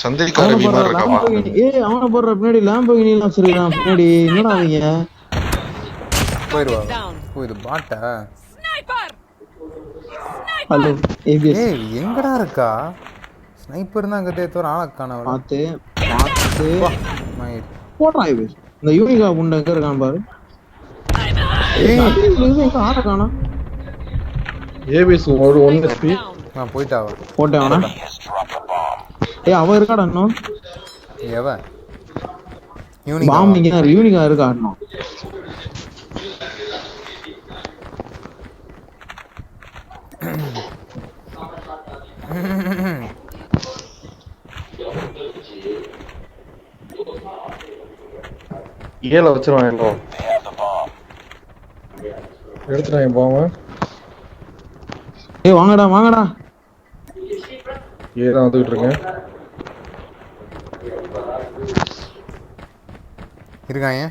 சந்திரிக்கார மாதிரி இருக்கா? ஏய் அவனை போடுற பின்னாடி லாம்போகினி எல்லாம் வச்சிருக்கான் பின்னாடி. என்னடா அவங்க போயிடுவா. ஓ இது பாட்டா? Hello ABS. ஏய் எங்கடா இருக்கா? ஸ்னைப்பர் தான் அங்கே தேத்தோர் ஆளை காண. பார்த்து பார்த்து மயிர் போடுறான் ஏபிஎஸ். இந்த யூனிகா குண்டை எங்க இருக்கான் பாரு. எங்க ஆளை காணோம். ஏபிஎஸ் ஒரு 1 HP. நான் போயிட்டாவா? போட்டேன் அவனா. ஏய் அவன் இருக்காடா இன்னும். எவன்? பாம் இங்க யூனிகா இருக்கா இன்னும். ஏல வச்சிருவான் எல்லாம். எடுத்துறாங்க பாவம். ஏய் வாங்கடா வாங்கடா. ஏதான் வந்துட்டு இருக்கேன். இருக்காங்க.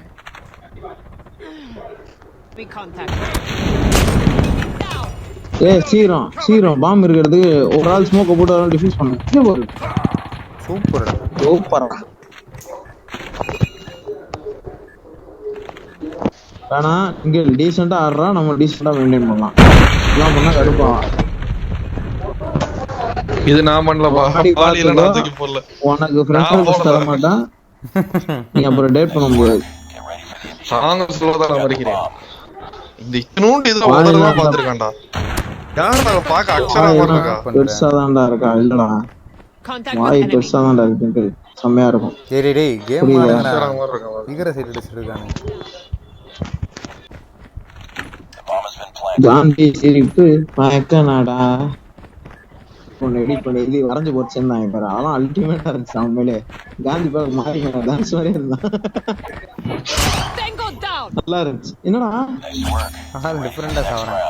ஏய் சீரம் சீரம் பாம் இருக்கிறதுக்கு ஒரு ஆள் ஸ்மோக்க போட்டு அதெல்லாம் டிஃப்யூஸ் பண்ணு. சூப்பர்டா சூப்பரா. வேணா இங்க டீசெண்டா ஆடுறா, நம்ம டீசெண்டா மெயின்டைன் பண்ணலாம். இதெல்லாம் பண்ணா கடுப்பா. இது நான் பண்ணலப்பா. பாலியில நான் தூக்கி போடல. உனக்கு ஃப்ரெண்ட்ஸ் தர மாட்டான். நீ அப்புறம் டேட் பண்ண முடியாது. சாங்க சொல்லதான் நான் மறிக்கிறேன். இந்த இத்தனூண்டு இதுல உதறதா பாத்துருக்கான்டா. யாரா பாக்க அக்ஷரமா இருக்கா? பெருசாதான்டா இருக்கா. இல்லடா வாய் பெருசாதான்டா இருக்கு. செம்மையா இருக்கும். சரி டேய் கேம் ஆடுங்கடா. இகர சைடு அடிச்சிருக்கானே. காந்தி சிரிப்பு மயக்கனாடா. ஒன்னு எடிட் பண்ணி இது வரைஞ்சு போச்சுன்னு பாரு. அதெல்லாம் அல்டிமேட்டா இருந்துச்சு. அவன் மேலே காந்தி பாக்க மாறி டான்ஸ் மாதிரி இருந்தான். நல்லா இருந்துச்சு. என்னடா டிஃபரெண்டா சாவறேன்.